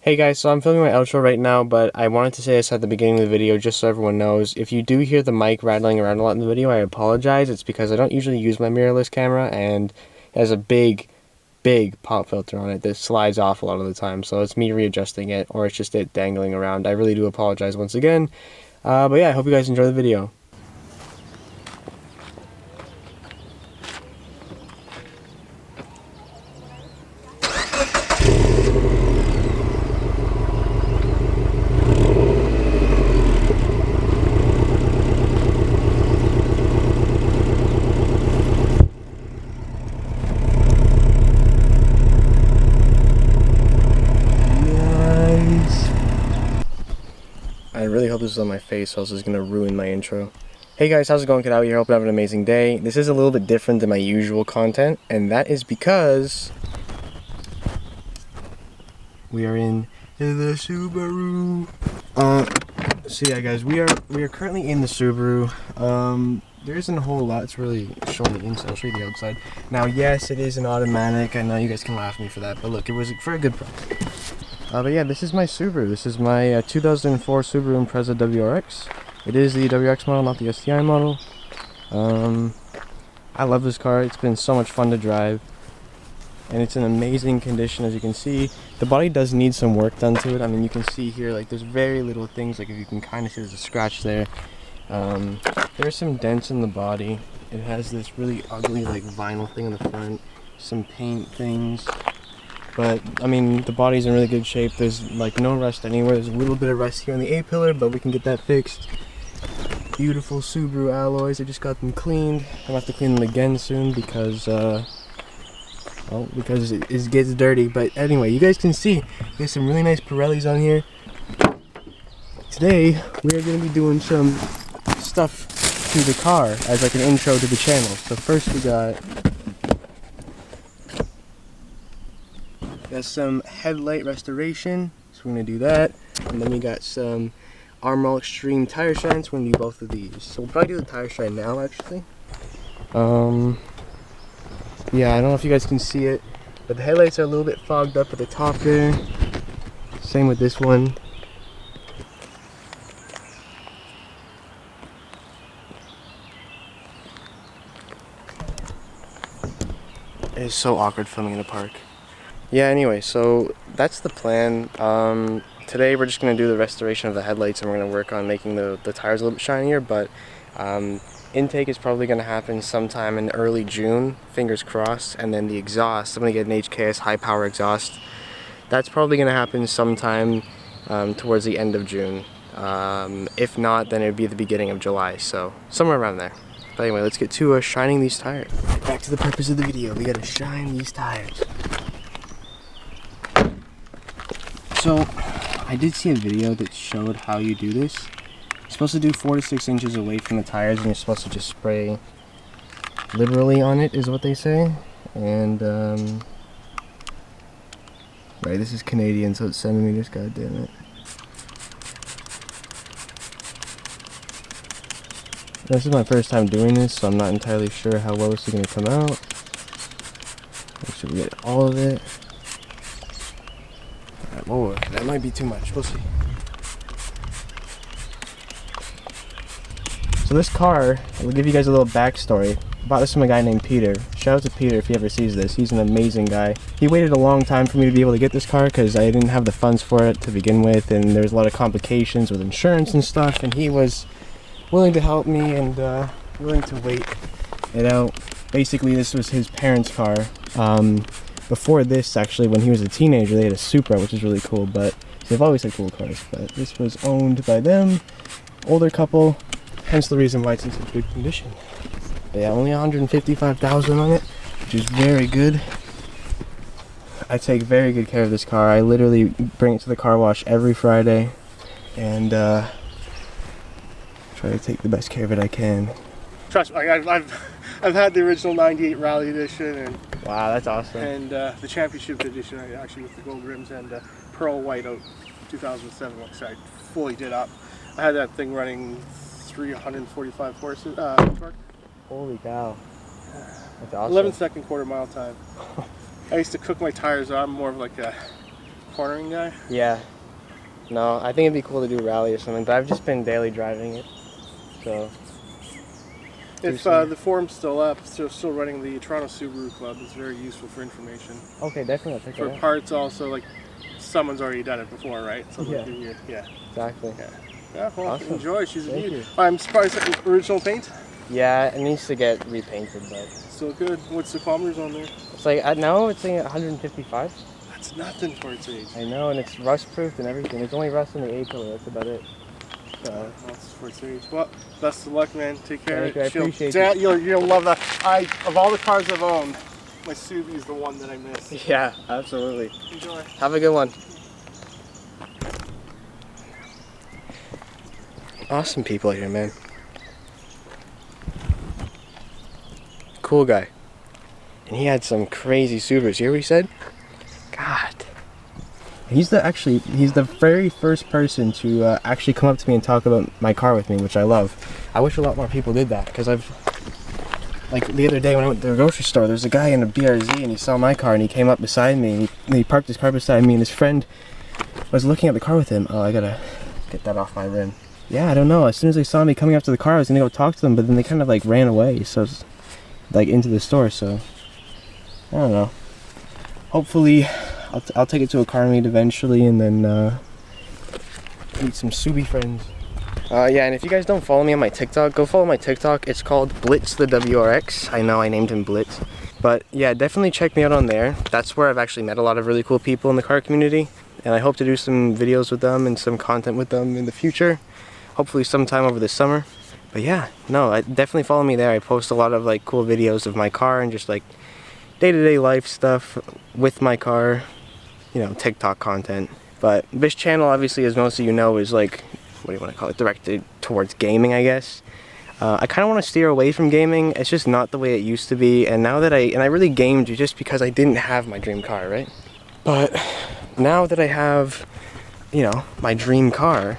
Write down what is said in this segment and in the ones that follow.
Hey guys, so I'm filming my outro right now, but I wanted to say this at the beginning of the video just so everyone knows. If you do hear the mic rattling around a lot in the video, I apologize. It's because I don't usually use my mirrorless camera, and it has a big pop filter on it that slides off a lot of the time. So it's me readjusting it, or it's just it dangling around. I really do apologize once again. But yeah, I hope you guys enjoy the video. I really hope this is on my face, or else it's going to ruin my intro. Hey guys, how's it going? Kid out here. Hope you have an amazing day. This is a little bit different than my usual content, and that is because we are in the Subaru. So yeah, guys, we are currently in the Subaru. There isn't a whole lot. It's really showing the inside. I'll show you the outside. Now, yes, it is an automatic. I know you guys can laugh at me for that, but look, it was for a good price. But yeah, this is my Subaru. This is my 2004 Subaru Impreza WRX. It is the WRX model, not the STI model. I love this car. It's been so much fun to drive, and it's in amazing condition. As you can see, the body does need some work done to it. I mean, you can see here, like, there's very little things. Like, if you can kind of see, there's a scratch there. There's some dents in the body. It has this really ugly, like, vinyl thing in the front, some paint things. But, I mean, the body's in really good shape. There's, like, no rust anywhere. There's a little bit of rust here on the A-pillar, but we can get that fixed. Beautiful Subaru alloys. I just got them cleaned. I'm gonna have to clean them again soon because, well, because it gets dirty. But anyway, you guys can see there's some really nice Pirellis on here. Today, we are going to be doing some stuff to the car as, like, an intro to the channel. So first we got some headlight restoration, so we're going to do that, and then we got some Armor Extreme tire shine, so we're going to do both of these. So we'll probably do the tire shine now, actually. Yeah, I don't know if you guys can see it, but the headlights are a little bit fogged up at the top there. Same with this one. It is so awkward filming in a park. Yeah, anyway, so that's the plan. Today we're just going to do the restoration of the headlights, and we're going to work on making the tires a little bit shinier, but intake is probably going to happen sometime in early June, fingers crossed, and then the exhaust, I'm going to get an HKS high power exhaust. That's probably going to happen sometime towards the end of June. If not, then it would be the beginning of July, so somewhere around there. But anyway, let's get to shining these tires. Back to the purpose of the video, we got to shine these tires. So, I did see a video that showed how you do this. You're supposed to do 4 to 6 inches away from the tires, and you're supposed to just spray liberally on it, is what they say. And, right, this is Canadian, so it's centimeters, god damn it. This is my first time doing this, so I'm not entirely sure how well this is going to come out. Make sure we get all of it. Whoa, that might be too much. We'll see. So this car, I'll give you guys a little backstory. I bought this from a guy named Peter. Shout out to Peter if he ever sees this. He's an amazing guy. He waited a long time for me to be able to get this car because I didn't have the funds for it to begin with, and there was a lot of complications with insurance and stuff, and he was willing to help me and willing to wait it out. Basically, this was his parents' car. Before this, actually, when he was a teenager, they had a Supra, which is really cool, but they've always had cool cars. But this was owned by them, older couple, hence the reason why it's in such good condition. But yeah, only 155,000 on it, which is very good. I take very good care of this car. I literally bring it to the car wash every Friday, and try to take the best care of it I can. Trust me, I've had the original '98 Rally Edition, and wow, that's awesome. And the Championship Edition, actually with the gold rims, and Pearl White out 2007, which I fully did up. I had that thing running 345 horses torque. Holy cow, that's awesome. 11-second quarter mile time. I used to cook my tires. I'm more of like a cornering guy? Yeah. No, I think it'd be cool to do rally or something, but I've just been daily driving it. So. If the forum's still up, still running the Toronto Subaru Club, it's very useful for information. Okay, definitely. I'll check For that out. parts also, like, someone's already done it before, right? So Yeah. Yeah. Exactly. Yeah, well, Awesome. enjoy. She's a Thank beauty. you. I'm surprised at original paint. Yeah, it needs to get repainted, but Still good. What's the kilometers on there? it's like now it's saying 155. That's nothing for its age. I know, and it's rust-proofed and everything. It's only rust in the A pillar. That's about it. So. That's for its age. Well, best of luck, man. Take care. Thank you, I appreciate it. You'll love that. Of all the cars I've owned, my Subi's the one that I miss. Yeah, absolutely. Enjoy. Have a good one. Awesome people here, man. Cool guy. And he had some crazy Subarus. You hear what he said? God. He's the very first person to actually come up to me and talk about my car with me, which I love. I wish a lot more people did that, because like the other day when I went to the grocery store, there's a guy in a BRZ and he saw my car and he came up beside me and he parked his car beside me and his friend was looking at the car with him. Oh, I gotta get that off my rim. Yeah, I don't know. As soon as they saw me coming up to the car, I was gonna go talk to them, but then they kind of like ran away, so it's like into the store. So I don't know. Hopefully, I'll take it to a car meet eventually, and then meet some Subi friends. Yeah, and if you guys don't follow me on my TikTok, go follow my TikTok. It's called Blitz the WRX. I know I named him Blitz, but yeah, definitely check me out on there. That's where I've actually met a lot of really cool people in the car community, and I hope to do some videos with them and some content with them in the future. Hopefully sometime over the summer. But yeah, no, definitely follow me there. I post a lot of like cool videos of my car and just like day-to-day life stuff with my car, you know, TikTok content. But this channel, obviously, as most of you know, is like, what do you want to call it, directed towards gaming, I guess. I kind of want to steer away from gaming. It's just not the way it used to be. And now that I really gamed just because I didn't have my dream car, right? But now that I have, you know, my dream car,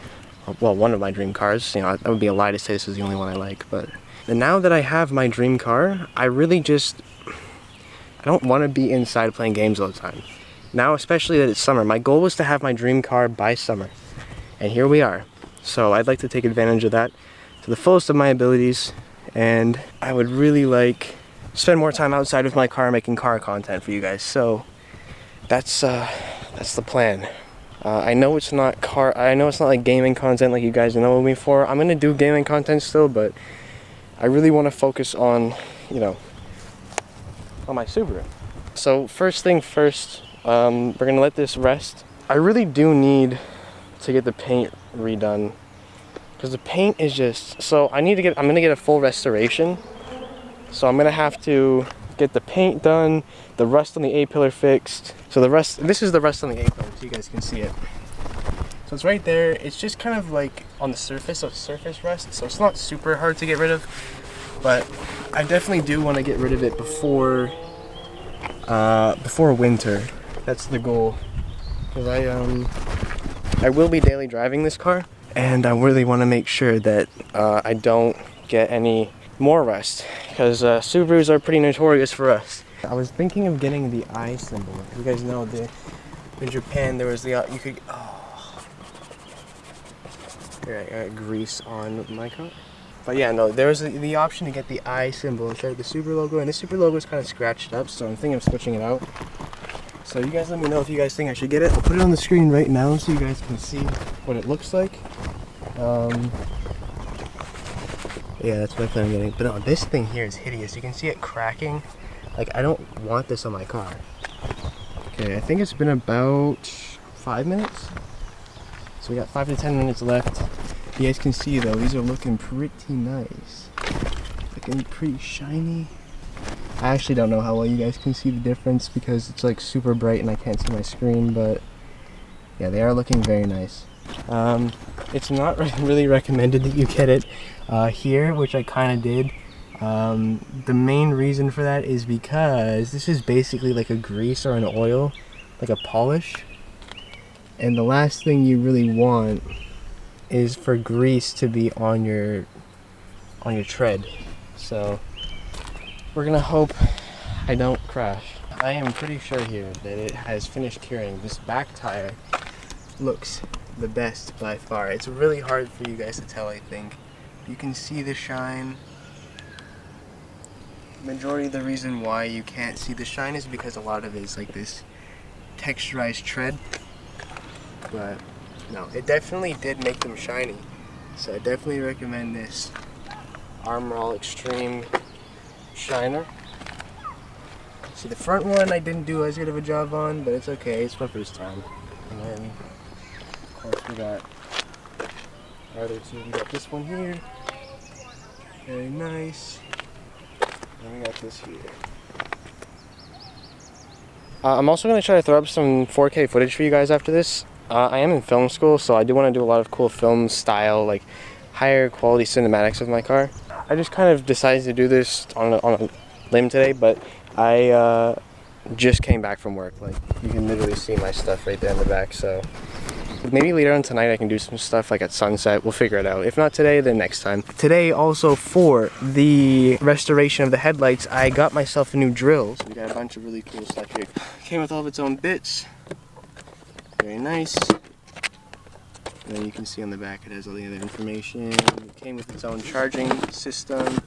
well, one of my dream cars, you know, that would be a lie to say this is the only one I like, but now that I have my dream car, I really just, I don't want to be inside playing games all the time. Now, especially that it's summer, my goal was to have my dream car by summer, and here we are. So I'd like to take advantage of that to the fullest of my abilities, and I would really like spend more time outside with my car making car content for you guys. So that's the plan. I know it's not like gaming content like you guys know me for. I'm gonna do gaming content still, but I really want to focus on, you know, on my Subaru. So first thing first, we're gonna let this rest. I really do need to get the paint redone, because the paint is just, so I'm gonna get a full restoration. So I'm gonna have to get the paint done, the rust on the A-pillar fixed. So this is the rust on the A-pillar, so you guys can see it. So it's right there. It's just kind of like on the surface, so it's surface rust, so it's not super hard to get rid of, but I definitely do want to get rid of it before winter. That's the goal, because I will be daily driving this car, and I really want to make sure that I don't get any more rust, because Subarus are pretty notorious for rust. I was thinking of getting the I symbol. You guys know in Japan there was the you could. Oh, here, I got grease on my car. But yeah, no, there was the option to get the I symbol instead of the Subaru logo, and the Subaru logo is kind of scratched up, so I'm thinking of switching it out. So you guys let me know if you guys think I should get it. I'll put it on the screen right now so you guys can see what it looks like. Yeah, that's what I plan on getting. But no, this thing here is hideous. You can see it cracking. Like, I don't want this on my car. Okay, I think it's been about 5 minutes. So we got 5 to 10 minutes left. You guys can see though, these are looking pretty nice. Looking pretty shiny. I actually don't know how well you guys can see the difference because it's like super bright and I can't see my screen, but yeah, they are looking very nice. It's not really recommended that you get it here, which I kind of did. The main reason for that is because this is basically like a grease or an oil, like a polish, and the last thing you really want is for grease to be on your tread. So we're gonna hope I don't crash. I am pretty sure here that it has finished curing. This back tire looks the best by far. It's really hard for you guys to tell, I think. You can see the shine. Majority of the reason why you can't see the shine is because a lot of it is like this texturized tread. But no, it definitely did make them shiny. So I definitely recommend this Armor All Extreme Shiner. See, the front one I didn't do as good of a job on, but it's okay. It's my first time. And then, of course, we got our other two. We got this one here. Very nice. And we got this here. I'm also going to try to throw up some 4K footage for you guys after this. I am in film school, so I do want to do a lot of cool film style, like higher quality cinematics with my car. I just kind of decided to do this on a limb today, but I just came back from work. Like, you can literally see my stuff right there in the back, so maybe later on tonight I can do some stuff like at sunset. We'll figure it out. If not today, then next time. Today also, for the restoration of the headlights, I got myself a new drill. So we got a bunch of really cool stuff here. Came with all of its own bits. Very nice. And then you can see on the back it has all the other information. It came with its own charging system,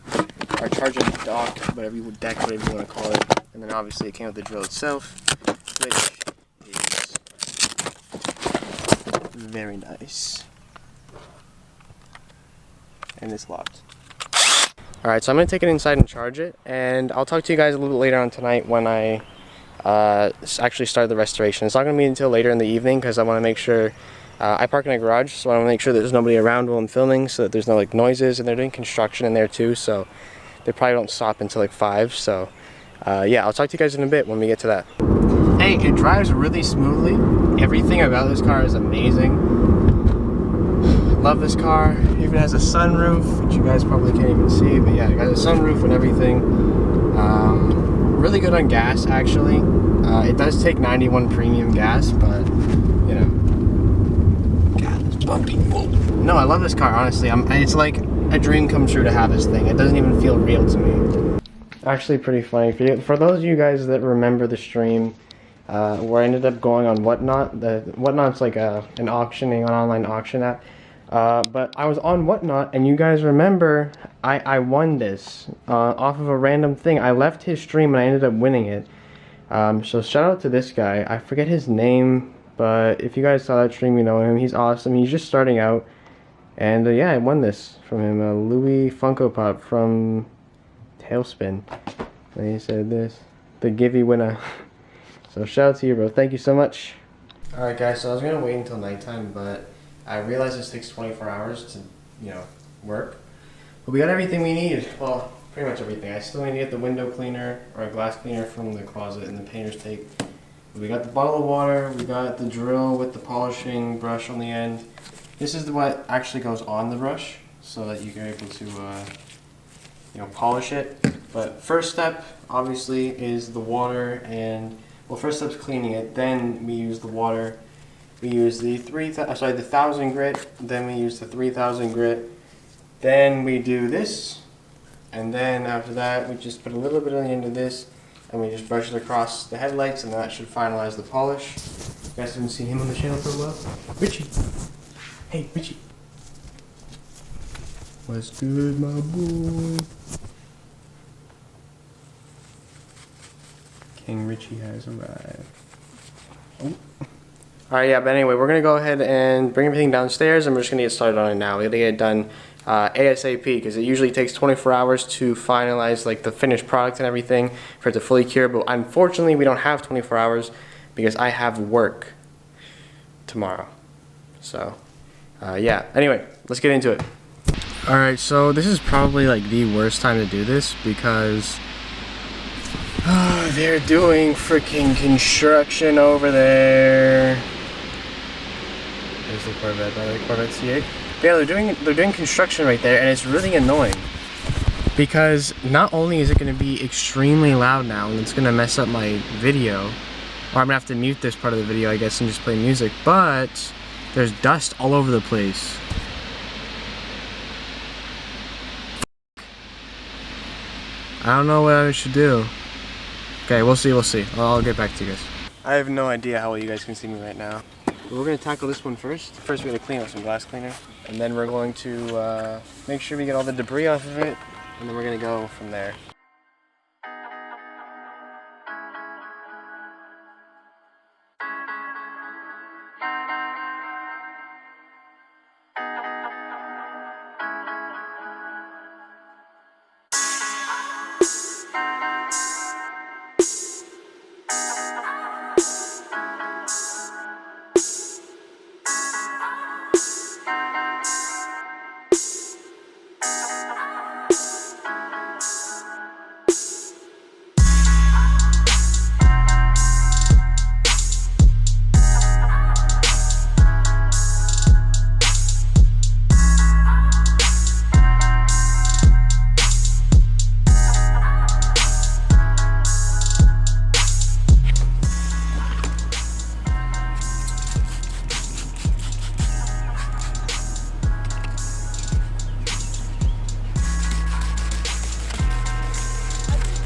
or charging dock, whatever you want to call it. And then obviously it came with the drill itself, which is very nice. And it's locked. Alright, so I'm going to take it inside and charge it, and I'll talk to you guys a little bit later on tonight when I actually start the restoration. It's not going to be until later in the evening because I want to make sure, I park in a garage, so I want to make sure that there's nobody around while I'm filming, so that there's no like noises, and they're doing construction in there too, so they probably don't stop until like 5, so yeah, I'll talk to you guys in a bit when we get to that. Hey, it drives really smoothly. Everything about this car is amazing. Love this car. It even has a sunroof, which you guys probably can't even see, but yeah, it got a sunroof and everything. Really good on gas, actually. It does take 91 premium gas, but you know. God, it's bumpy. No, I love this car, honestly. It's like a dream come true to have this thing. It doesn't even feel real to me. Actually, pretty funny. For those of you guys that remember the stream where I ended up going on Whatnot, Whatnot's like an online auction app. But I was on Whatnot, and you guys remember I won this off of a random thing. I left his stream and I ended up winning it. So shout out to this guy. I forget his name, but if you guys saw that stream, you know him. He's awesome. He's just starting out, and yeah, I won this from him. Louis Funko Pop from Tailspin. And he said this, the Givey winner. So shout out to you, bro. Thank you so much. All right, guys. So I was gonna wait until nighttime, but I realized this takes 24 hours to, you know, work. But we got everything we need. Well, pretty much everything. I still need to get the window cleaner or a glass cleaner from the closet and the painter's tape. We got the bottle of water. We got the drill with the polishing brush on the end. This is what actually goes on the brush so that you're able to, you know, polish it. But first step, obviously, is the water and, well, first step's cleaning it. Then we use the water. We use the 1000 grit, then we use the 3000 grit, then we do this, and then after that we just put a little bit on the end of this, and we just brush it across the headlights, and that should finalize the polish. You guys haven't seen him on the channel for a while? Richie! Hey, Richie! What's good, my boy? King Richie has arrived. Oh. Alright, yeah, but anyway, we're going to go ahead and bring everything downstairs, and we're just going to get started on it now. We're going to get it done ASAP, because it usually takes 24 hours to finalize like the finished product and everything for it to fully cure, but unfortunately we don't have 24 hours because I have work tomorrow. So, yeah, anyway, let's get into it. Alright, so this is probably like the worst time to do this because they're doing freaking construction over there. There's the Corvette, by the way, Corvette C8. But yeah, they're doing construction right there, and it's really annoying because not only is it going to be extremely loud now, and it's going to mess up my video, or I'm going to have to mute this part of the video, I guess, and just play music, but there's dust all over the place. I don't know what I should do. Okay, we'll see, I'll get back to you guys. I have no idea how well you guys can see me right now. We're going to tackle this one first. First we're going to clean it with some glass cleaner. And then we're going to make sure we get all the debris off of it. And then we're going to go from there.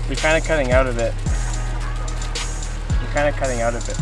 You're kind of cutting out a bit. You're kind of cutting out a bit.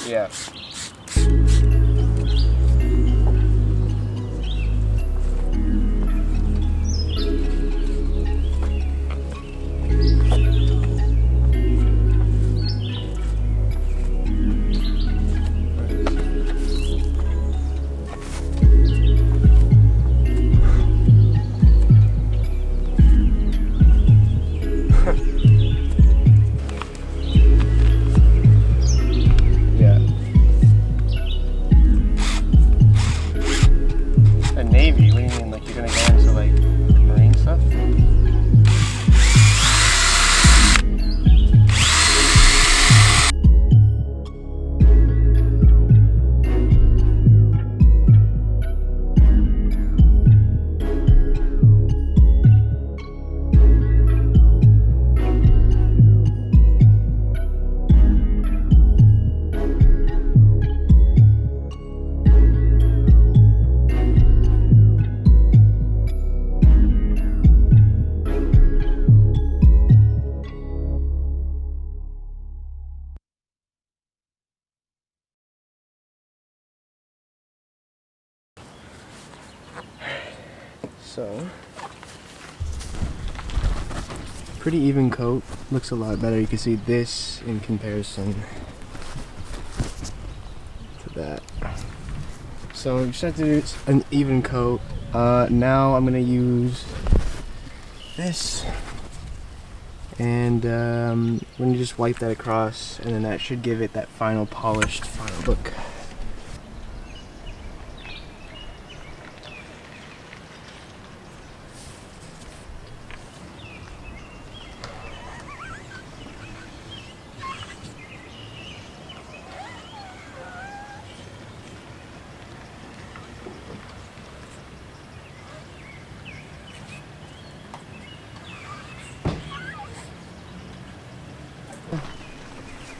Yeah. Navy? What do you mean? Like you're gonna go into like marine stuff? So, pretty even coat, looks a lot better. You can see this in comparison to that. So you just have to do an even coat. Now I'm gonna use this, and we're gonna just wipe that across, and then that should give it that final polished final look.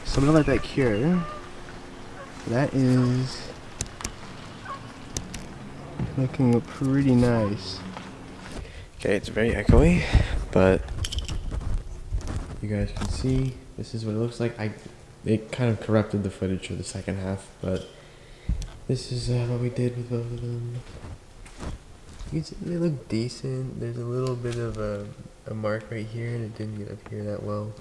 So I'm gonna let that cure. That is looking pretty nice. Okay, it's very echoey, but you guys can see this is what it looks like. It kind of corrupted the footage for the second half, but this is what we did with both of them. You can see they look decent. There's a little bit of a mark right here, and it didn't get up here that well.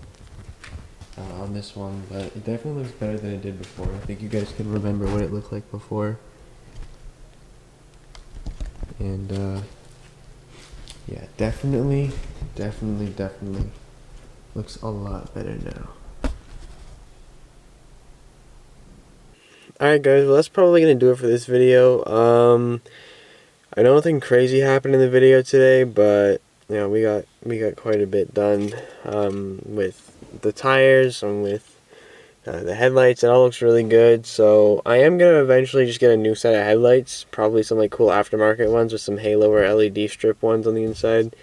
On this one, but it definitely looks better than it did before. I think you guys can remember what it looked like before. And yeah, definitely looks a lot better now. Alright guys, well that's probably gonna do it for this video. I know nothing crazy happened in the video today, but you know, we got quite a bit done with the tires and with the headlights. It all looks really good. So I am gonna eventually just get a new set of headlights, probably some like cool aftermarket ones with some halo or LED strip ones on the inside.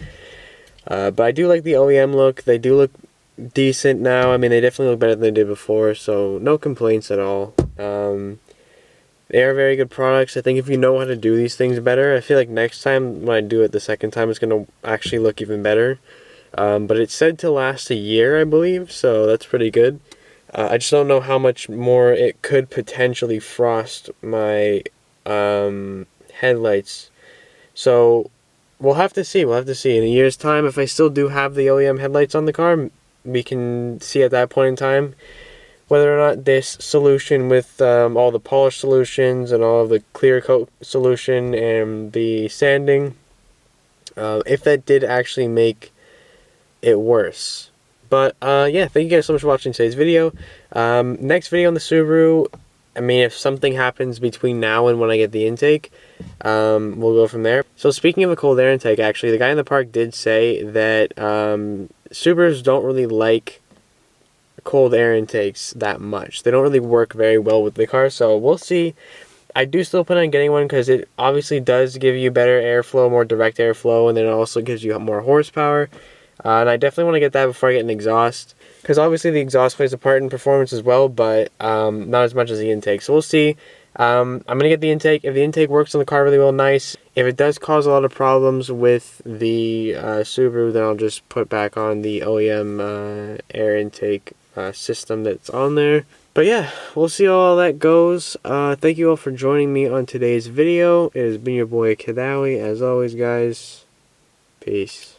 But I do like the OEM look. They do look decent now. I mean, they definitely look better than they did before, so no complaints at all. They are very good products. I think if you know how to do these things better, I feel like next time when I do it the second time, it's going to actually look even better. But it's said to last a year, I believe, so that's pretty good. I just don't know how much more it could potentially frost my headlights. So we'll have to see. We'll have to see. In a year's time, if I still do have the OEM headlights on the car, we can see at that point in time whether or not this solution with all the polish solutions and all of the clear coat solution and the sanding, if that did actually make it worse. But yeah, thank you guys so much for watching today's video. Next video on the Subaru, I mean, if something happens between now and when I get the intake, we'll go from there. So speaking of the cold air intake, actually, the guy in the park did say that Subarus don't really like cold air intakes that much. They don't really work very well with the car, so we'll see. I do still plan on getting one because it obviously does give you better airflow, more direct airflow, and then it also gives you more horsepower. And I definitely want to get that before I get an exhaust, because obviously the exhaust plays a part in performance as well, but not as much as the intake. So we'll see. I'm going to get the intake. If the intake works on the car really well, nice. If it does cause a lot of problems with the Subaru, then I'll just put back on the OEM air intake system that's on there. But yeah, we'll see how all that goes. Thank you all for joining me on today's video. It has been your boy Kadawi. As always, guys, peace.